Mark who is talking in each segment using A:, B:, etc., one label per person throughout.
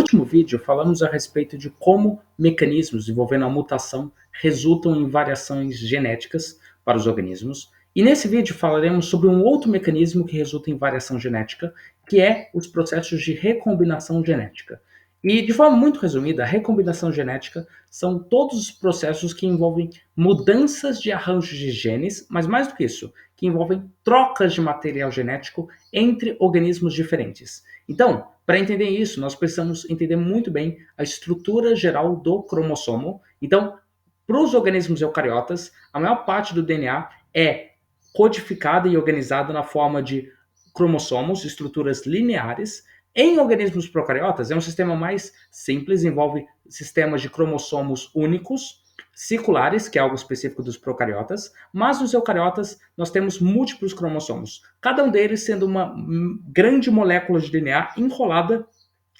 A: último vídeo, falamos a respeito de como mecanismos envolvendo a mutação resultam em variações genéticas para os organismos. E nesse vídeo falaremos sobre um outro mecanismo que resulta em variação genética, que é os processos de recombinação genética. E de forma muito resumida, a recombinação genética são todos os processos que envolvem mudanças de arranjos de genes, mas mais do que isso, que envolvem trocas de material genético entre organismos diferentes. Então, para entender isso, nós precisamos entender muito bem a estrutura geral do cromossomo. Então, para os organismos eucariotas, a maior parte do DNA é codificada e organizada na forma de cromossomos, estruturas lineares. Em organismos procariotas, é um sistema mais simples, envolve sistemas de cromossomos únicos, circulares, que é algo específico dos procariotas, mas nos eucariotas nós temos múltiplos cromossomos, cada um deles sendo uma grande molécula de DNA enrolada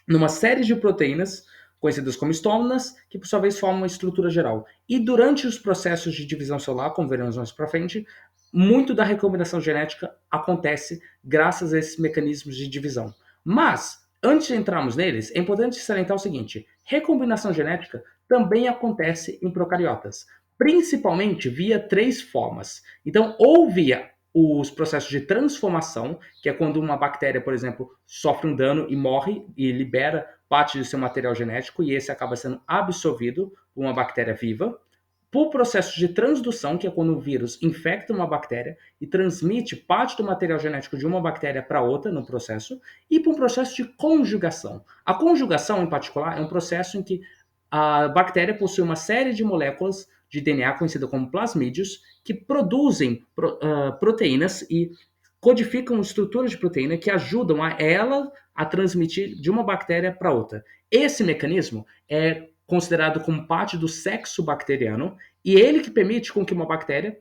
A: numa série de proteínas, conhecidas como histonas, que por sua vez formam uma estrutura geral. E durante os processos de divisão celular, como veremos mais para frente, muito da recombinação genética acontece graças a esses mecanismos de divisão. Mas, antes de entrarmos neles, é importante salientar o seguinte: recombinação genética também acontece em procariotas, principalmente via três formas. Então, ou via os processos de transformação, que é quando uma bactéria, por exemplo, sofre um dano e morre e libera parte do seu material genético e esse acaba sendo absorvido por uma bactéria viva. Por processo de transdução, que é quando o vírus infecta uma bactéria e transmite parte do material genético de uma bactéria para outra no processo, e por um processo de conjugação. A conjugação, em particular, é um processo em que a bactéria possui uma série de moléculas de DNA conhecida como plasmídios que produzem proteínas e codificam estruturas de proteína que ajudam a ela a transmitir de uma bactéria para outra. Esse mecanismo é considerado como parte do sexo bacteriano e ele que permite com que uma bactéria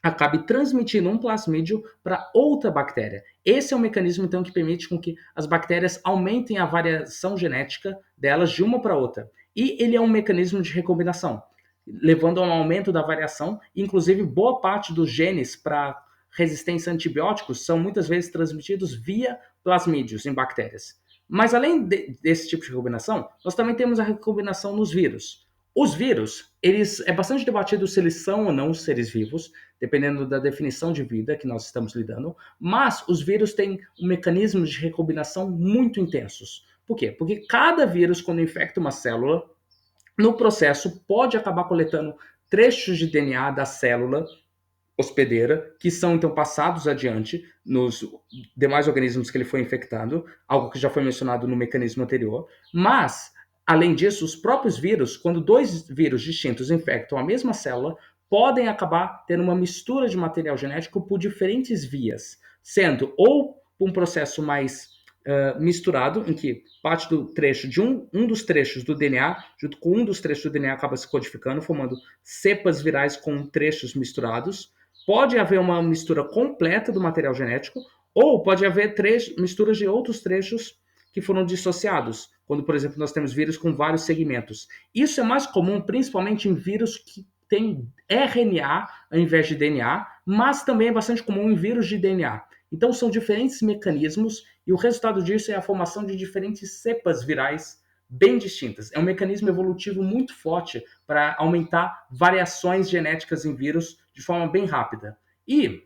A: acabe transmitindo um plasmídio para outra bactéria. Esse é o mecanismo, então, que permite com que as bactérias aumentem a variação genética delas de uma para outra. E ele é um mecanismo de recombinação, levando a um aumento da variação. Inclusive, boa parte dos genes para resistência a antibióticos são muitas vezes transmitidos via plasmídios em bactérias. Mas além desse tipo de recombinação, nós também temos a recombinação nos vírus. Os vírus, é bastante debatido se eles são ou não seres vivos, dependendo da definição de vida que nós estamos lidando, mas os vírus têm mecanismos de recombinação muito intensos. Por quê? Porque cada vírus, quando infecta uma célula, no processo pode acabar coletando trechos de DNA da célula hospedeira, que são então passados adiante nos demais organismos que ele foi infectando, algo que já foi mencionado no mecanismo anterior, mas além disso, os próprios vírus, quando dois vírus distintos infectam a mesma célula, podem acabar tendo uma mistura de material genético por diferentes vias, sendo ou por um processo mais misturado, em que parte do trecho de um dos trechos do DNA, junto com um dos trechos do DNA, acaba se codificando, formando cepas virais com trechos misturados. Pode haver uma mistura completa do material genético, ou pode haver misturas de outros trechos que foram dissociados, quando, por exemplo, nós temos vírus com vários segmentos. Isso é mais comum, principalmente em vírus que têm RNA ao invés de DNA, mas também é bastante comum em vírus de DNA. Então, são diferentes mecanismos e o resultado disso é a formação de diferentes cepas virais bem distintas. É um mecanismo evolutivo muito forte para aumentar variações genéticas em vírus de forma bem rápida. E,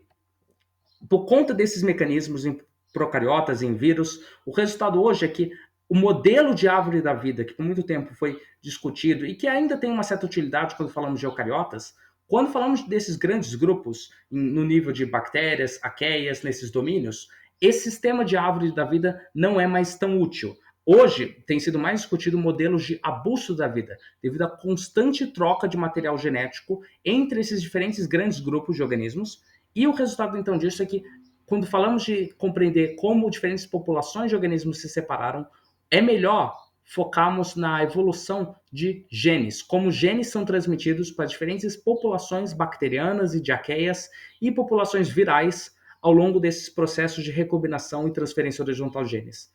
A: por conta desses mecanismos em procariotas, em vírus, o resultado hoje é que o modelo de árvore da vida, que por muito tempo foi discutido e que ainda tem uma certa utilidade quando falamos de eucariotas, quando falamos desses grandes grupos, no nível de bactérias, arqueias, nesses domínios, esse sistema de árvore da vida não é mais tão útil. Hoje tem sido mais discutido modelos de arbusto da vida, devido à constante troca de material genético entre esses diferentes grandes grupos de organismos. E o resultado então disso é que, quando falamos de compreender como diferentes populações de organismos se separaram, é melhor focarmos na evolução de genes, como genes são transmitidos para diferentes populações bacterianas e de arqueias e populações virais ao longo desses processos de recombinação e transferência horizontal de genes.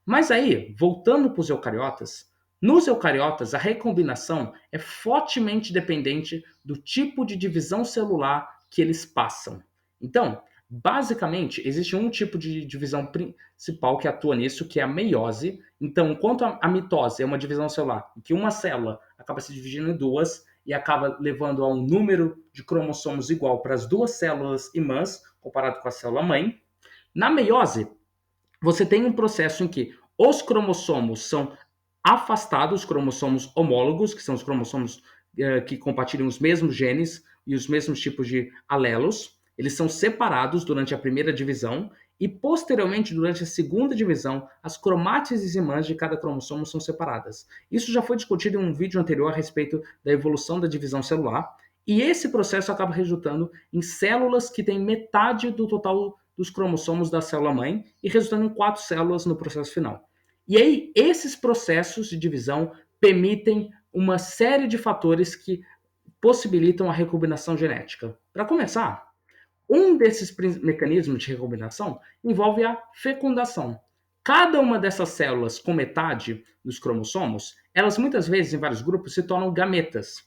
A: Mas aí, voltando para os eucariotas, nos eucariotas a recombinação é fortemente dependente do tipo de divisão celular que eles passam. Então, Basicamente, existe um tipo de divisão principal que atua nisso, que é a meiose. Então, enquanto a mitose é uma divisão celular, em que uma célula acaba se dividindo em duas e acaba levando a um número de cromossomos igual para as duas células irmãs, comparado com a célula mãe, na meiose, você tem um processo em que os cromossomos são afastados, cromossomos homólogos, que são os cromossomos que compartilham os mesmos genes e os mesmos tipos de alelos. Eles são separados durante a primeira divisão e, posteriormente, durante a segunda divisão, as cromátides irmãs de cada cromossomo são separadas. Isso já foi discutido em um vídeo anterior a respeito da evolução da divisão celular, e esse processo acaba resultando em células que têm metade do total dos cromossomos da célula mãe e resultando em 4 células no processo final. E aí, esses processos de divisão permitem uma série de fatores que possibilitam a recombinação genética. Para começar, um desses mecanismos de recombinação envolve a fecundação. Cada uma dessas células com metade dos cromossomos, elas muitas vezes em vários grupos se tornam gametas.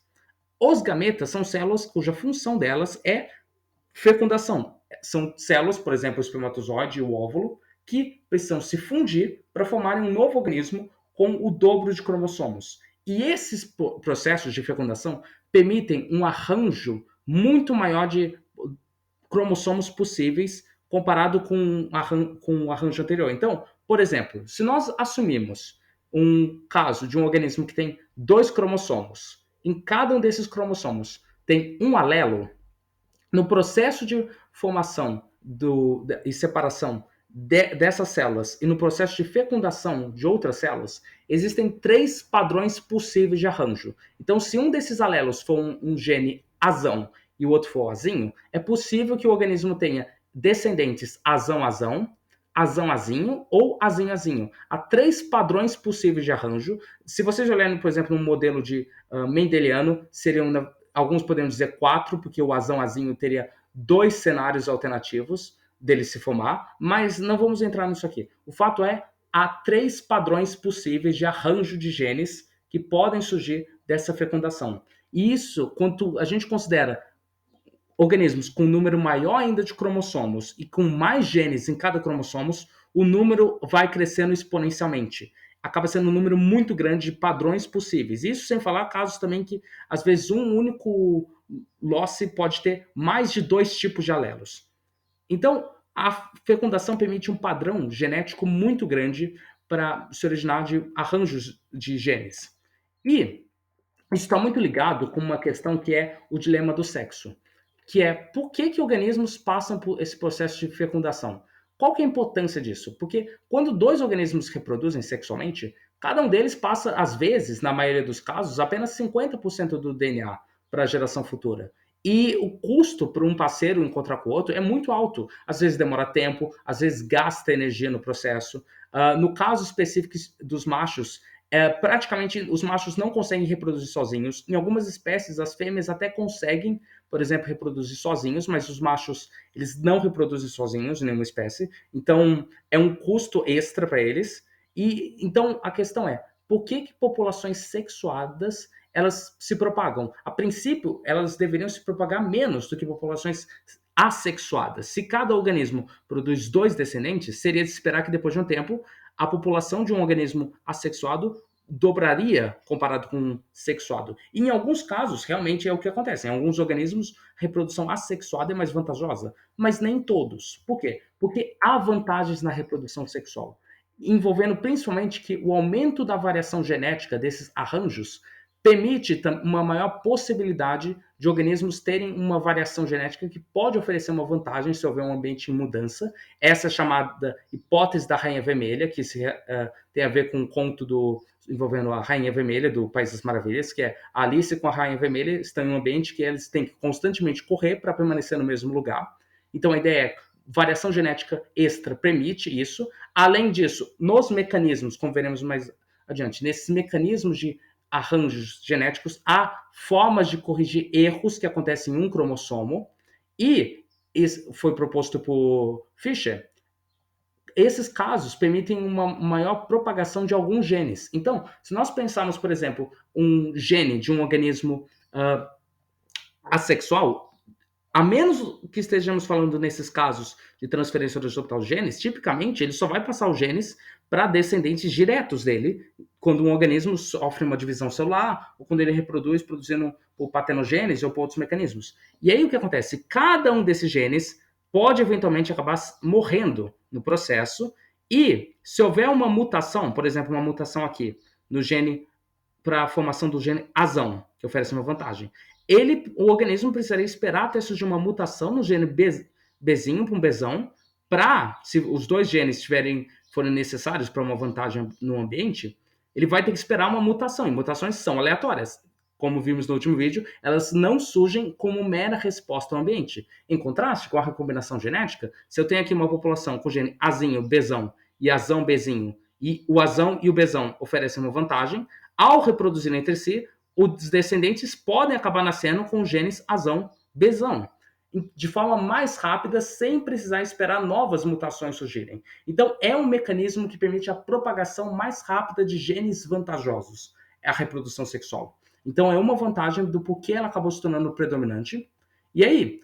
A: Os gametas são células cuja função delas é fecundação. São células, por exemplo, o espermatozoide e o óvulo, que precisam se fundir para formarem um novo organismo com o dobro de cromossomos. E esses processos de fecundação permitem um arranjo muito maior de cromossomos possíveis comparado com o arranjo anterior. Então, por exemplo, se nós assumirmos um caso de um organismo que tem 2 cromossomos, em cada um desses cromossomos tem um alelo, no processo de formação e separação dessas células e no processo de fecundação de outras células, existem 3 padrões possíveis de arranjo. Então, se um desses alelos for um gene azão e o outro for azinho, é possível que o organismo tenha descendentes azão-azão, azão-azinho ou azinho-azinho. Há 3 padrões possíveis de arranjo. Se vocês olharem, por exemplo, um modelo de mendeliano, seriam alguns poderiam dizer 4, porque o azão-azinho teria 2 cenários alternativos dele se formar, mas não vamos entrar nisso aqui. O fato é, há 3 padrões possíveis de arranjo de genes que podem surgir dessa fecundação. E isso, quando a gente considera organismos com um número maior ainda de cromossomos e com mais genes em cada cromossomo, o número vai crescendo exponencialmente. Acaba sendo um número muito grande de padrões possíveis. Isso sem falar casos também que, às vezes, um único loce pode ter mais de 2 tipos de alelos. Então, a fecundação permite um padrão genético muito grande para se originar de arranjos de genes. E isso está muito ligado com uma questão que é o dilema do sexo, que é por que organismos passam por esse processo de fecundação? Qual que é a importância disso? Porque quando 2 organismos reproduzem sexualmente, cada um deles passa, às vezes, na maioria dos casos, apenas 50% do DNA para a geração futura. E o custo para um parceiro encontrar com o outro é muito alto. Às vezes demora tempo, às vezes gasta energia no processo. No caso específico dos machos, praticamente os machos não conseguem reproduzir sozinhos. Em algumas espécies, as fêmeas até conseguem, por exemplo, reproduzir sozinhos, mas os machos eles não reproduzem sozinhos em nenhuma espécie. Então, é um custo extra para eles. E então a questão é, por que populações sexuadas elas se propagam? A princípio, elas deveriam se propagar menos do que populações assexuadas. Se cada organismo produz 2 descendentes, seria de esperar que depois de um tempo a população de um organismo assexuado dobraria comparado com um sexuado. E em alguns casos, realmente é o que acontece. Em alguns organismos, a reprodução assexuada é mais vantajosa, mas nem todos. Por quê? Porque há vantagens na reprodução sexual, envolvendo principalmente que o aumento da variação genética desses arranjos permite uma maior possibilidade de organismos terem uma variação genética que pode oferecer uma vantagem se houver um ambiente em mudança. Essa é chamada hipótese da Rainha Vermelha, que tem a ver com um conto envolvendo a Rainha Vermelha do País das Maravilhas, que é a Alice com a Rainha Vermelha estão em um ambiente que eles têm que constantemente correr para permanecer no mesmo lugar. Então a ideia é variação genética extra permite isso. Além disso, nos mecanismos, como veremos mais adiante, nesses mecanismos de arranjos genéticos, há formas de corrigir erros que acontecem em um cromossomo, e isso foi proposto por Fischer. Esses casos permitem uma maior propagação de alguns genes. Então, se nós pensarmos, por exemplo, um gene de um organismo assexual, A menos que estejamos falando nesses casos de transferência horizontal de genes, tipicamente ele só vai passar os genes para descendentes diretos dele, quando um organismo sofre uma divisão celular, ou quando ele reproduz produzindo por patenogênese ou por outros mecanismos. E aí o que acontece? Cada um desses genes pode eventualmente acabar morrendo no processo, e se houver uma mutação, por exemplo, uma mutação aqui no gene para a formação do gene azão, que oferece uma vantagem. O organismo precisaria esperar até surgir uma mutação no gene Bzinho para um Bzão, para, se os dois genes forem necessários para uma vantagem no ambiente, ele vai ter que esperar uma mutação, e mutações são aleatórias. Como vimos no último vídeo, elas não surgem como mera resposta ao ambiente. Em contraste com a recombinação genética, se eu tenho aqui uma população com gene Azinho, Bzão e Azão, Bzinho, e o Azão e o Bzão oferecem uma vantagem, ao reproduzir entre si, os descendentes podem acabar nascendo com genes Azão, Bzão, de forma mais rápida, sem precisar esperar novas mutações surgirem. Então, é um mecanismo que permite a propagação mais rápida de genes vantajosos, é a reprodução sexual. Então, é uma vantagem do porquê ela acabou se tornando predominante. E aí,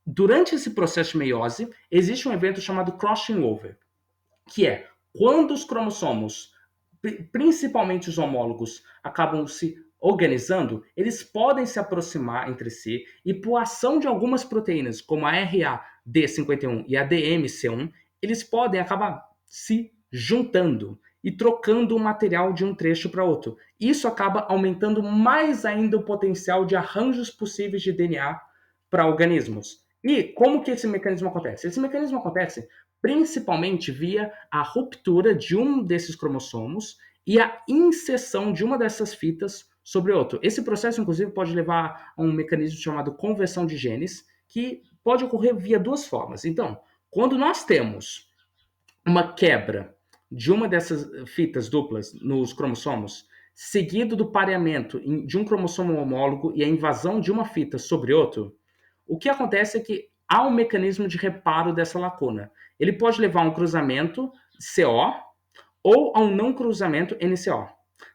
A: durante esse processo de meiose, existe um evento chamado crossing over, que é quando os cromossomos, principalmente os homólogos, acabam se organizando, eles podem se aproximar entre si e, por ação de algumas proteínas, como a RAD51 e a DMC1, eles podem acabar se juntando e trocando o material de um trecho para outro. Isso acaba aumentando mais ainda o potencial de arranjos possíveis de DNA para organismos. E como que esse mecanismo acontece? Esse mecanismo acontece principalmente via a ruptura de um desses cromossomos e a inserção de uma dessas fitas sobre outro. Esse processo, inclusive, pode levar a um mecanismo chamado conversão de genes, que pode ocorrer via duas formas. Então, quando nós temos uma quebra de uma dessas fitas duplas nos cromossomos, seguido do pareamento de um cromossomo homólogo e a invasão de uma fita sobre outro, o que acontece é que há um mecanismo de reparo dessa lacuna. Ele pode levar a um cruzamento CO ou a um não cruzamento NCO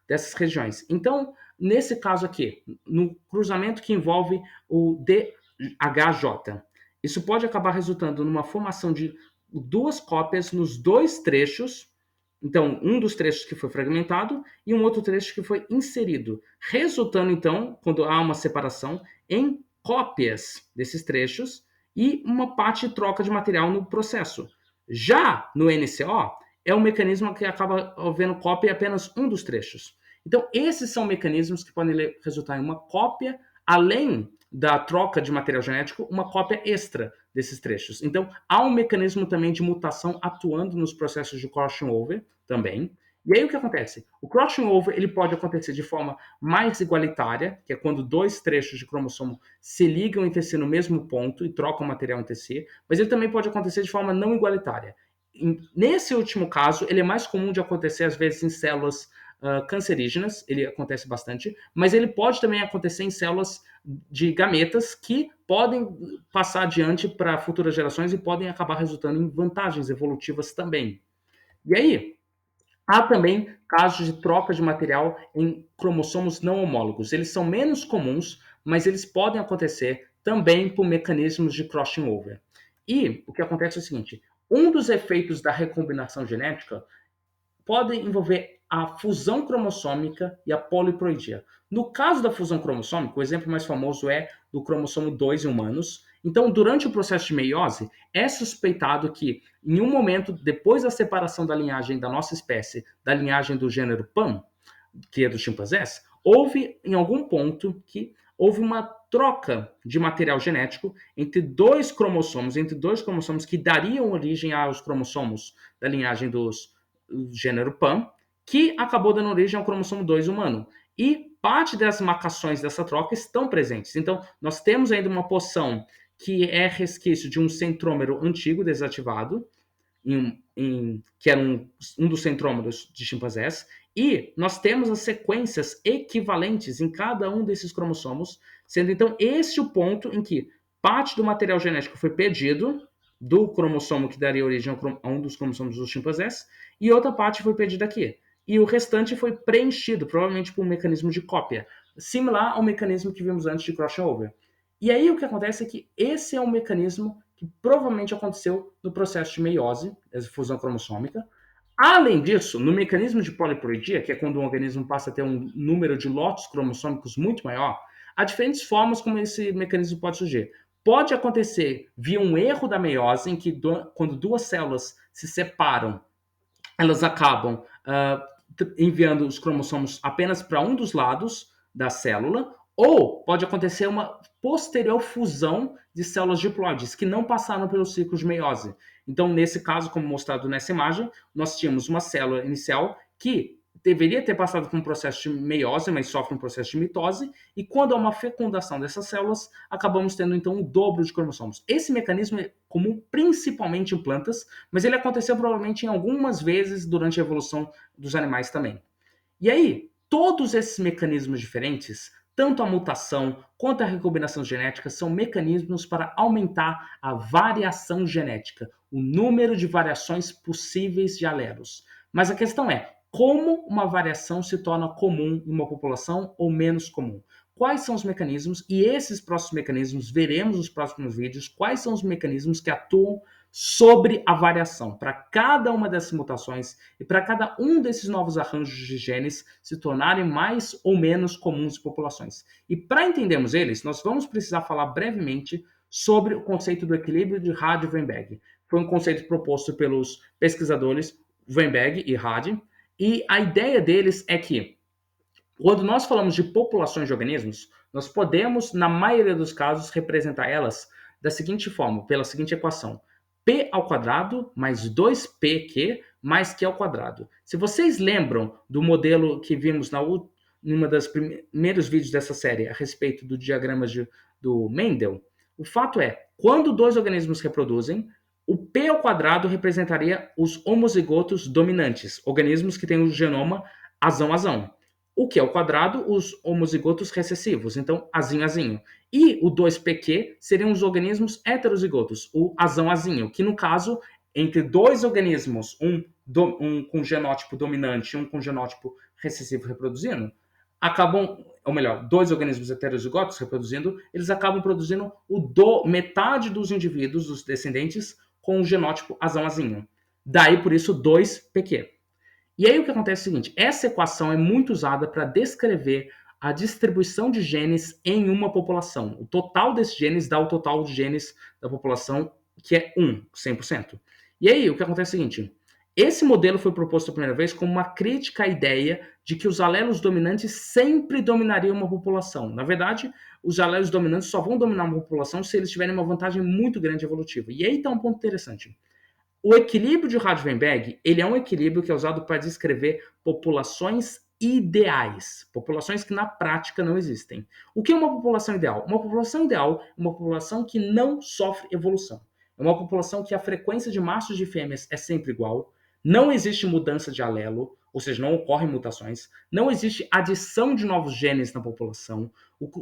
A: dessas regiões. Então, nesse caso aqui, no cruzamento que envolve o DHJ, isso pode acabar resultando numa formação de duas cópias nos dois trechos. Então, um dos trechos que foi fragmentado e um outro trecho que foi inserido, resultando então, quando há uma separação, em cópias desses trechos e uma parte de troca de material no processo. Já no NCO, é um mecanismo que acaba havendo cópia em apenas um dos trechos. Então, esses são mecanismos que podem resultar em uma cópia, além da troca de material genético, uma cópia extra desses trechos. Então, há um mecanismo também de mutação atuando nos processos de crossing over também. E aí o que acontece? O crossing over ele pode acontecer de forma mais igualitária, que é quando dois trechos de cromossomo se ligam entre si no mesmo ponto e trocam material entre si, mas ele também pode acontecer de forma não igualitária. Nesse último caso, ele é mais comum de acontecer às vezes em células cancerígenas, ele acontece bastante, mas ele pode também acontecer em células de gametas que podem passar adiante para futuras gerações e podem acabar resultando em vantagens evolutivas também. E aí, há também casos de troca de material em cromossomos não homólogos. Eles são menos comuns, mas eles podem acontecer também por mecanismos de crossing over. E o que acontece é o seguinte: um dos efeitos da recombinação genética pode envolver a fusão cromossômica e a poliploidia. No caso da fusão cromossômica, o exemplo mais famoso é do cromossomo 2 em humanos. Então, durante o processo de meiose, é suspeitado que, em um momento depois da separação da linhagem da nossa espécie da linhagem do gênero PAM, que é dos chimpanzés, houve, em algum ponto, que houve uma troca de material genético entre dois cromossomos que dariam origem aos cromossomos da linhagem dos gênero PAM, que acabou dando origem ao cromossomo 2 humano. E parte das marcações dessa troca estão presentes. Então, nós temos ainda uma porção que é resquício de um centrômero antigo desativado, que era um dos centrômeros de chimpanzés, e nós temos as sequências equivalentes em cada um desses cromossomos, sendo então esse o ponto em que parte do material genético foi perdido do cromossomo que daria origem a um dos cromossomos dos chimpanzés, e outra parte foi perdida aqui. E o restante foi preenchido, provavelmente por um mecanismo de cópia, similar ao mecanismo que vimos antes de crossover. E aí o que acontece é que esse é um mecanismo que provavelmente aconteceu no processo de meiose, essa fusão cromossômica. Além disso, no mecanismo de poliploidia, que é quando um organismo passa a ter um número de lotes cromossômicos muito maior, há diferentes formas como esse mecanismo pode surgir. Pode acontecer via um erro da meiose, em que quando duas células se separam, elas acabam enviando os cromossomos apenas para um dos lados da célula, ou pode acontecer uma posterior fusão de células diploides que não passaram pelo ciclo de meiose. Então, nesse caso, como mostrado nessa imagem, nós tínhamos uma célula inicial que deveria ter passado por um processo de meiose, mas sofre um processo de mitose, e quando há uma fecundação dessas células, acabamos tendo então o dobro de cromossomos. Esse mecanismo é comum principalmente em plantas, mas ele aconteceu provavelmente em algumas vezes durante a evolução dos animais também. E aí, todos esses mecanismos diferentes, tanto a mutação quanto a recombinação genética, são mecanismos para aumentar a variação genética, o número de variações possíveis de alelos. Mas a questão é, como uma variação se torna comum em uma população ou menos comum? Quais são os mecanismos? E esses próximos mecanismos, veremos nos próximos vídeos, quais são os mecanismos que atuam sobre a variação, para cada uma dessas mutações e para cada um desses novos arranjos de genes se tornarem mais ou menos comuns em populações. E para entendermos eles, nós vamos precisar falar brevemente sobre o conceito do equilíbrio de Hardy-Weinberg. Foi um conceito proposto pelos pesquisadores Weinberg e Hardy, e a ideia deles é que, quando nós falamos de populações de organismos, nós podemos, na maioria dos casos, representar elas da seguinte forma, pela seguinte equação: P ao quadrado mais 2PQ mais Q ao quadrado. Se vocês lembram do modelo que vimos numa das primeiros vídeos dessa série a respeito do diagrama do Mendel, o fato é, quando dois organismos reproduzem, o P ao quadrado representaria os homozigotos dominantes, organismos que têm o genoma azão-azão. O Q ao quadrado, os homozigotos recessivos, então azinho-azinho. E o 2PQ seriam os organismos heterozigotos, o azão-azinho, que no caso, entre dois organismos, um com genótipo dominante e um com genótipo recessivo reproduzindo, ou melhor, dois organismos heterozigotos reproduzindo, eles acabam produzindo metade dos indivíduos, dos descendentes, com o genótipo azão-azinho. Daí, por isso, 2PQ. E aí o que acontece é o seguinte, essa equação é muito usada para descrever a distribuição de genes em uma população. O total desses genes dá o total de genes da população, que é 100%. E aí o que acontece é o seguinte, esse modelo foi proposto a primeira vez como uma crítica à ideia de que os alelos dominantes sempre dominariam uma população. Na verdade, os alelos dominantes só vão dominar uma população se eles tiverem uma vantagem muito grande evolutiva. E aí está um ponto interessante. O equilíbrio de Hardy-Weinberg, ele é um equilíbrio que é usado para descrever populações ideais, populações que na prática não existem. O que é uma população ideal? Uma população ideal é uma população que não sofre evolução. É uma população que a frequência de machos e fêmeas é sempre igual, não existe mudança de alelo, ou seja, não ocorrem mutações, não existe adição de novos genes na população,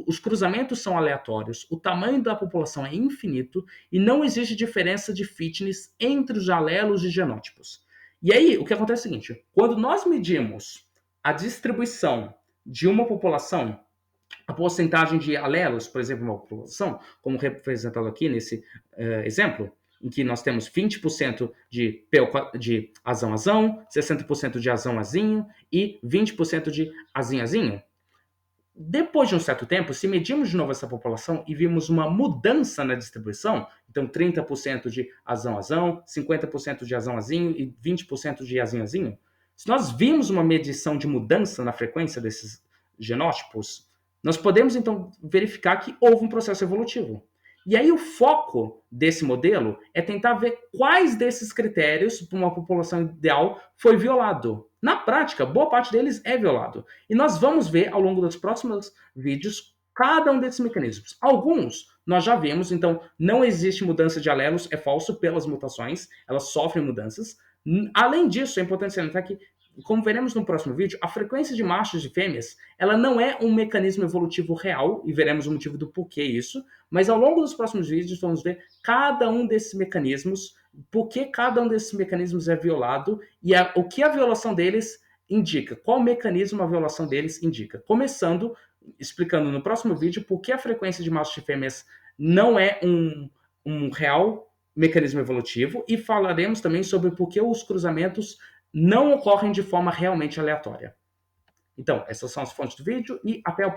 A: os cruzamentos são aleatórios, o tamanho da população é infinito e não existe diferença de fitness entre os alelos e genótipos. E aí, o que acontece é o seguinte, quando nós medimos a distribuição de uma população, a porcentagem de alelos, por exemplo, uma população, como representado aqui nesse exemplo, em que nós temos 20% de azão-azão, 60% de azão-azinho e 20% de azinho-azinho. Depois de um certo tempo, se medirmos de novo essa população e vimos uma mudança na distribuição, então 30% de azão-azão, 50% de azão-azinho e 20% de azinho-azinho, se nós vimos uma medição de mudança na frequência desses genótipos, nós podemos então verificar que houve um processo evolutivo. E aí o foco desse modelo é tentar ver quais desses critérios para uma população ideal foi violado. Na prática, boa parte deles é violado. E nós vamos ver ao longo dos próximos vídeos cada um desses mecanismos. Alguns nós já vimos, então não existe mudança de alelos, é falso pelas mutações, elas sofrem mudanças. Além disso, é importante salientar que, como veremos no próximo vídeo, a frequência de machos e fêmeas, ela não é um mecanismo evolutivo real, e veremos o motivo do porquê isso, mas ao longo dos próximos vídeos vamos ver cada um desses mecanismos, por que cada um desses mecanismos é violado e o que a violação deles indica, qual mecanismo a violação deles indica. Começando explicando no próximo vídeo por que a frequência de machos e fêmeas não é um real mecanismo evolutivo, e falaremos também sobre por que os cruzamentos não ocorrem de forma realmente aleatória. Então, essas são as fontes do vídeo e até o